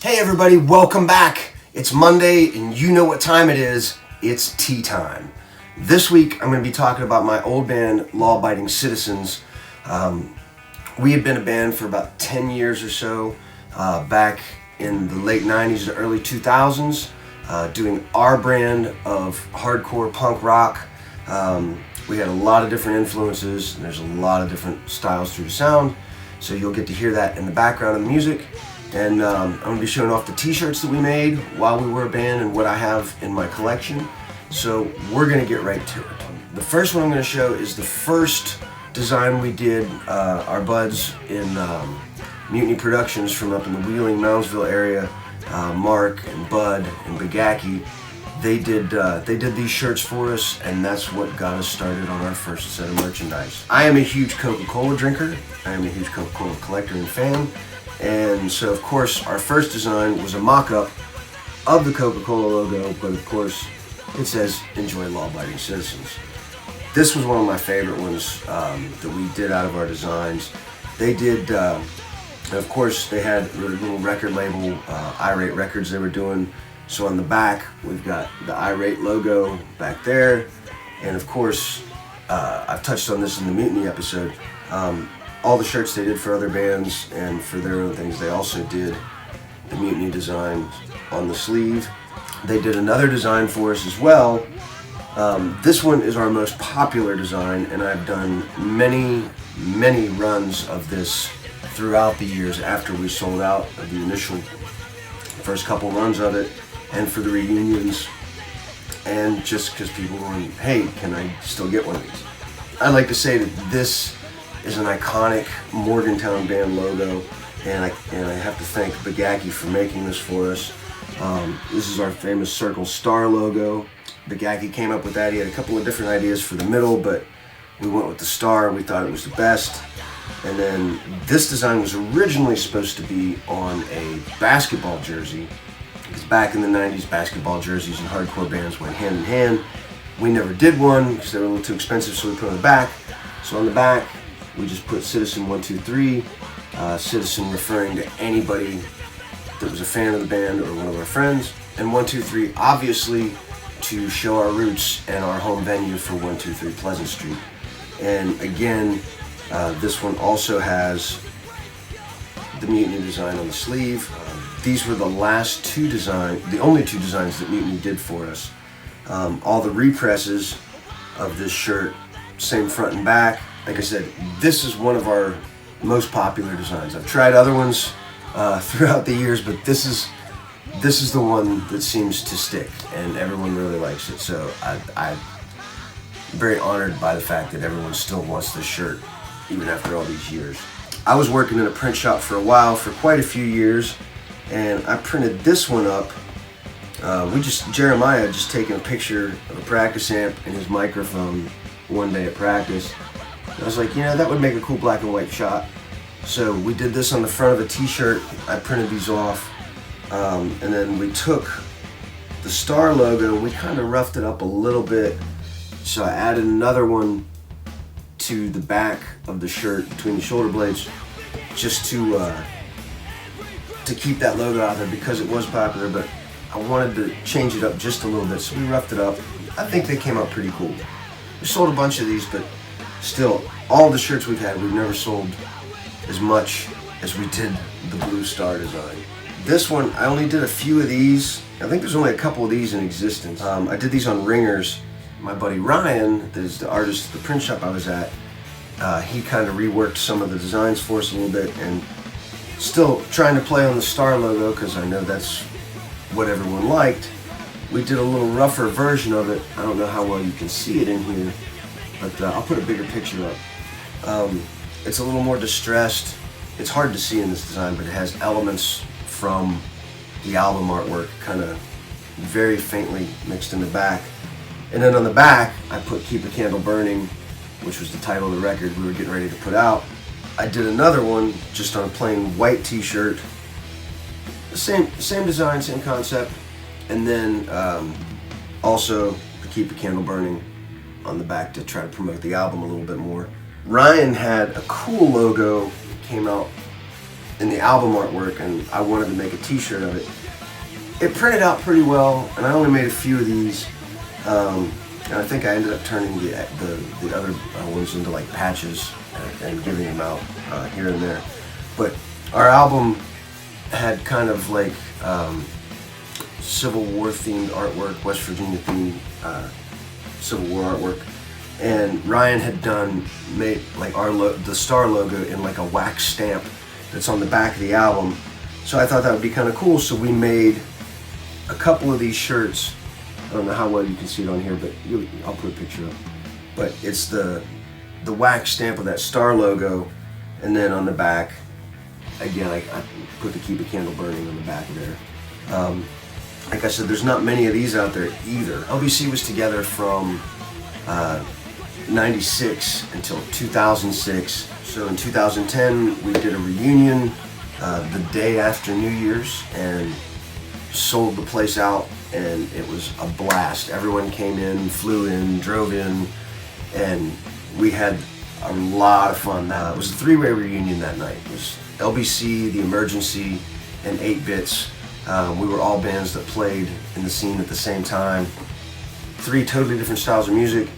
Hey everybody, welcome back. It's Monday and you know what time it is. It's tea time. This week I'm going to be talking about my old band, Law Abiding Citizens. We had been a band for about 10 years or so, back in the late 90s and early 2000s, doing our brand of hardcore punk rock. We had a lot of different influences and there's a lot of different styles through the sound, so you'll get to hear that in the background of the music. And I'm going to be showing off the t-shirts that we made while we were a band and what I have in my collection. So we're going to get right to it. The first one I'm going to show is the first design we did. Our buds in Mutiny Productions from up in the Wheeling, Moundsville area, Mark and Bud and Bagaki, they did these shirts for us, and that's what got us started on our first set of merchandise. I am a huge Coca-Cola drinker. I am a huge Coca-Cola collector and fan. And so, of course, our first design was a mock-up of the Coca-Cola logo, but of course, it says, "Enjoy Law-Abiding Citizens." This was one of my favorite ones that we did out of our designs. They did, of course, they had a little record label, Irate Records they were doing. So on the back, we've got the Irate logo back there. And of course, I've touched on this in the Mutiny episode. All the shirts they did for other bands and for their own things, they also did the Mutiny design on the sleeve. They did another design for us as well. This one is our most popular design, and I've done many runs of this throughout the years after we sold out of the initial first couple runs of it, and for the reunions, and just because people were wondering, hey, can I still get one of these? I'd like to say that this is an iconic Morgantown band logo, and I have to thank Bagaki for making this for us. This is our famous circle star logo. Bagaki came up with that. He had a couple of different ideas for the middle, but we went with the star. We thought it was the best. And then this design was originally supposed to be on a basketball jersey, because back in the 90s, basketball jerseys and hardcore bands went hand in hand. We never did one because they were a little too expensive, so we put it on the back. So on the back, we just put Citizen 123, Citizen referring to anybody that was a fan of the band or one of our friends, and 123 obviously to show our roots and our home venue for 123 Pleasant Street. And again, this one also has the Mutiny design on the sleeve. These were the only two designs that Mutiny did for us. All the represses of this shirt, same front and back. Like I said, this is one of our most popular designs. I've tried other ones throughout the years, but this is the one that seems to stick, and everyone really likes it. So I'm very honored by the fact that everyone still wants this shirt, even after all these years. I was working in a print shop for a while, for quite a few years, and I printed this one up. Jeremiah just taking a picture of a practice amp and his microphone one day at practice. I was like, that would make a cool black and white shot. So we did this on the front of a t-shirt. I printed these off. And then we took the star logo and we kind of roughed it up a little bit. So I added another one to the back of the shirt between the shoulder blades, just to keep that logo out there because it was popular, but I wanted to change it up just a little bit. So we roughed it up. I think they came out pretty cool. We sold a bunch of these, but still, all the shirts we've had, we've never sold as much as we did the blue star design. This one, I only did a few of these. I think there's only a couple of these in existence. I did these on ringers. My buddy Ryan, that is the artist at the print shop I was at, he kind of reworked some of the designs for us a little bit, and still trying to play on the star logo because I know that's what everyone liked. We did a little rougher version of it. I don't know how well you can see it in here, but I'll put a bigger picture up. It's a little more distressed. It's hard to see in this design, but it has elements from the album artwork kind of very faintly mixed in the back. And then on the back, I put "Keep a Candle Burning," which was the title of the record we were getting ready to put out. I did another one just on a plain white t-shirt. The same design, same concept. And then also the "Keep a Candle Burning" on the back to try to promote the album a little bit more. Ryan had a cool logo, came out in the album artwork, and I wanted to make a t-shirt of it. It printed out pretty well, and I only made a few of these. And I think I ended up turning the other ones into like patches and giving them out here and there. But our album had kind of like Civil War themed artwork, West Virginia themed Civil War artwork, and Ryan had made like the star logo in like a wax stamp that's on the back of the album. So I thought that would be kind of cool. So we made a couple of these shirts. I don't know how well you can see it on here, but I'll put a picture up. But it's the wax stamp of that star logo, and then on the back, again, I put the Keep a Candle Burning on the back of there. Like I said, there's not many of these out there either. LBC was together from 96 until 2006. So in 2010, we did a reunion the day after New Year's and sold the place out, and it was a blast. Everyone came in, flew in, drove in, and we had a lot of fun. It was a three-way reunion that night. It was LBC, The Emergency, and 8 Bits. We were all bands that played in the scene at the same time. 3 totally different styles of music,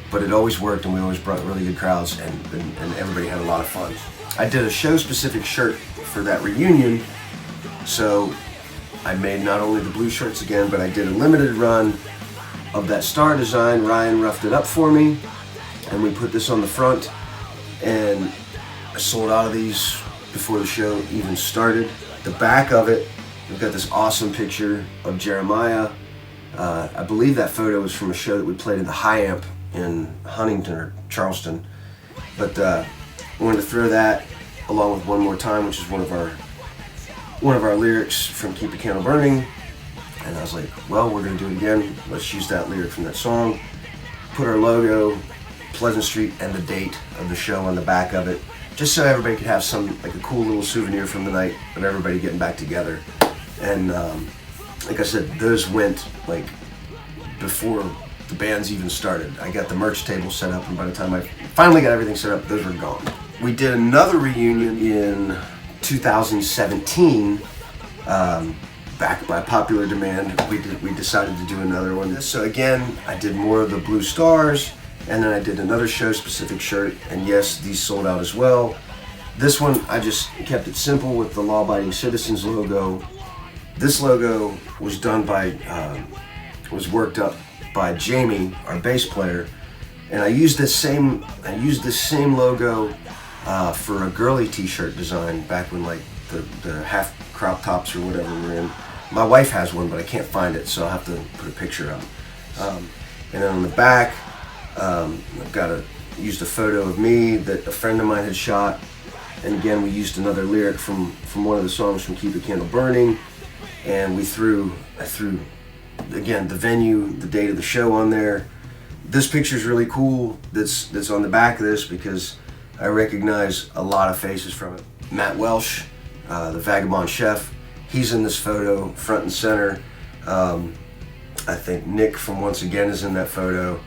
but it always worked, and we always brought really good crowds, and everybody had a lot of fun. I did a show-specific shirt for that reunion, so I made not only the blue shirts again, but I did a limited run of that star design. Ryan roughed it up for me, and we put this on the front, and I sold out of these before the show even started. The back of it, we've got this awesome picture of Jeremiah. I believe that photo was from a show that we played in the High Amp in Huntington or Charleston. But I wanted to throw that along with One More Time, which is one of our lyrics from Keep a Candle Burning. And I was like, well, we're gonna do it again. Let's use that lyric from that song. Put our logo, Pleasant Street, and the date of the show on the back of it, just so everybody could have like a cool little souvenir from the night of everybody getting back together. And like I said, those went like before the bands even started. I got the merch table set up, and by the time I finally got everything set up, those were gone. We did another reunion in 2017, back by popular demand. We decided to do another one. So again, I did more of the blue stars, and then I did another show-specific shirt, and yes, these sold out as well. This one, I just kept it simple with the Law Abiding Citizens logo. This logo was done by, was worked up by Jamie, our bass player, and I used this same logo for a girly t-shirt design back when like the half crop tops or whatever were in. My wife has one, but I can't find it, so I'll have to put a picture up. And then on the back, I've used a photo of me that a friend of mine had shot, and again we used another lyric from one of the songs from Keep a Candle Burning, and I threw again the venue, the date of the show on there. This picture is really cool. That's on the back of this because I recognize a lot of faces from it. Matt Welsh, the Vagabond Chef, he's in this photo, front and center. I think Nick from Once Again is in that photo,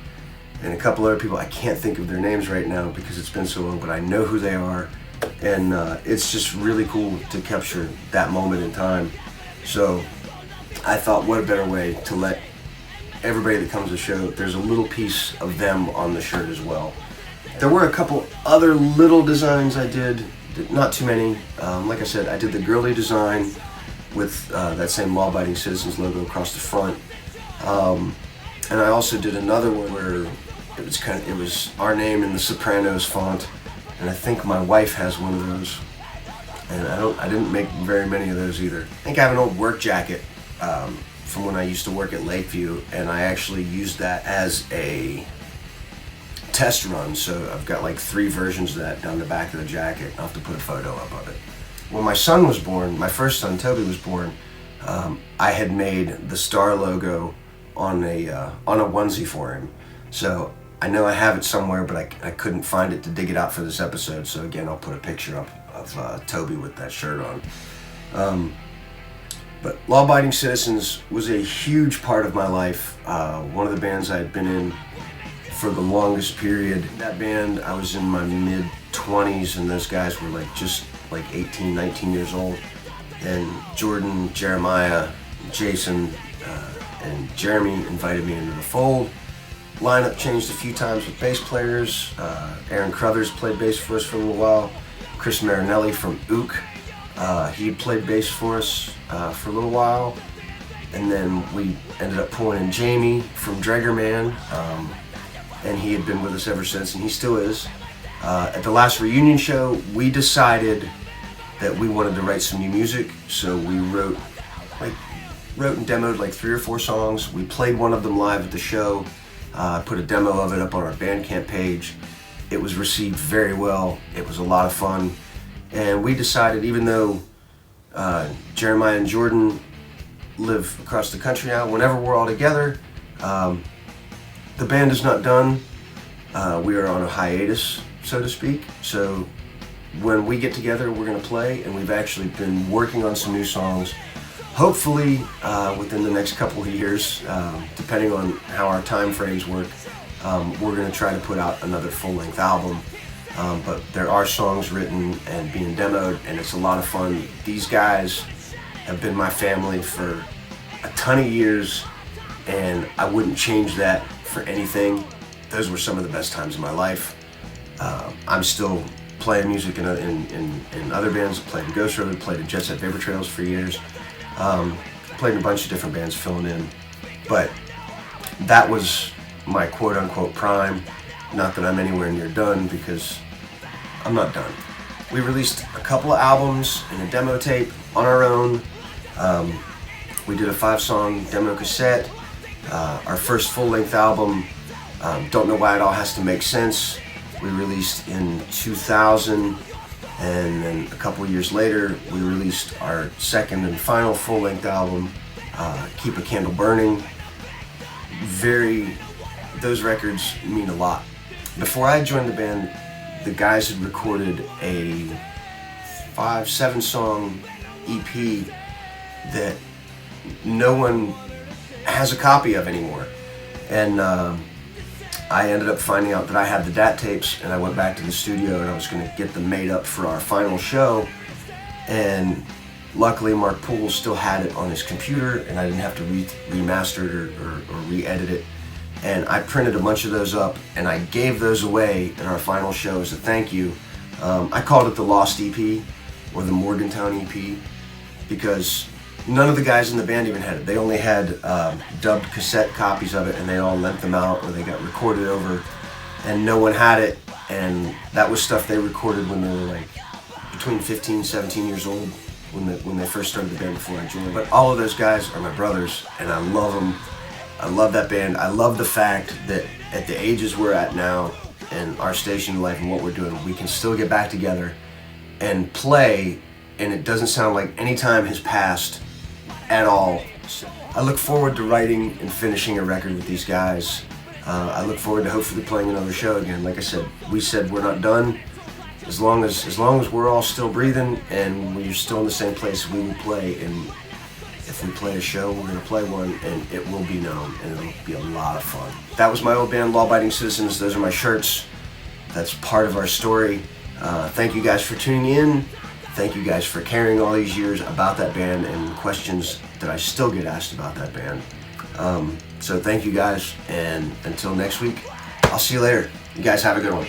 and a couple other people. I can't think of their names right now because it's been so long, but I know who they are, and it's just really cool to capture that moment in time. So I thought, what a better way to let everybody that comes to the show, there's a little piece of them on the shirt as well. There were a couple other little designs I did, not too many. Like I said, I did the girly design with that same Law Abiding Citizens logo across the front. And I also did another one where it was our name in the Sopranos font, and I think my wife has one of those. And I didn't make very many of those either. I think I have an old work jacket from when I used to work at Lakeview, and I actually used that as a test run. So I've got like 3 versions of that down the back of the jacket. I'll have to put a photo up of it. When my son was born, my first son Toby was born, I had made the star logo on a onesie for him. So I know I have it somewhere, but I couldn't find it to dig it out for this episode. So again, I'll put a picture up of Toby with that shirt on. But Law Abiding Citizens was a huge part of my life. One of the bands I had been in for the longest period. That band, I was in my mid-20s, and those guys were like just like 18, 19 years old. And Jordan, Jeremiah, Jason, and Jeremy invited me into the fold. Lineup changed a few times with bass players. Aaron Crothers played bass for us for a little while. Chris Marinelli from Ook, he had played bass for us for a little while. And then we ended up pulling in Jamie from Dragerman, and he had been with us ever since, and he still is. At the last reunion show, we decided that we wanted to write some new music, so we wrote and demoed like 3 or 4 songs. We played one of them live at the show. Put a demo of it up on our Bandcamp page. It was received very well. It was a lot of fun. And we decided, even though Jeremiah and Jordan live across the country now, whenever we're all together, the band is not done. We are on a hiatus, so to speak. So when we get together, we're going to play, and we've actually been working on some new songs. Hopefully within the next couple of years, depending on how our time frames work, we're going to try to put out another full-length album. But there are songs written and being demoed, and it's a lot of fun. These guys have been my family for a ton of years, and I wouldn't change that for anything. Those were some of the best times of my life. I'm still playing music in other bands. Played in Ghost Road, played in Jet Set Vapor Trails for years. Played in a bunch of different bands filling in, but that was my quote-unquote prime. Not that I'm anywhere near done, because I'm not done. We released a couple of albums and a demo tape on our own. We did a 5-song demo cassette. Our first full-length album, Don't Know Why It All Has to Make Sense, we released in 2000. And then a couple years later, we released our second and final full-length album, Keep a Candle Burning. Those records mean a lot. Before I joined the band, the guys had recorded a 7-song EP that no one has a copy of anymore. And I ended up finding out that I had the DAT tapes, and I went back to the studio and I was going to get them made up for our final show. And luckily Mark Poole still had it on his computer, and I didn't have to remaster it or re-edit it. And I printed a bunch of those up, and I gave those away at our final show as a thank you. I called it the Lost EP, or the Morgantown EP, because none of the guys in the band even had it. They only had dubbed cassette copies of it, and they all lent them out, or they got recorded over, and no one had it. And that was stuff they recorded when they were like between 15, 17 years old, when they first started the band before I joined. But all of those guys are my brothers, and I love them. I love that band. I love the fact that at the ages we're at now, and our station in life and what we're doing, we can still get back together and play, and it doesn't sound like any time has passed at all. I look forward to writing and finishing a record with these guys. I look forward to hopefully playing another show again. Like I said, we said we're not done. As long as we're all still breathing and we're still in the same place, we will play. And if we play a show, we're going to play one, and it will be known, and it'll be a lot of fun. That was my old band, Law Abiding Citizens. Those are my shirts. That's part of our story. Thank you guys for tuning in. Thank you guys for caring all these years about that band and questions that I still get asked about that band. So thank you guys, and until next week, I'll see you later. You guys have a good one.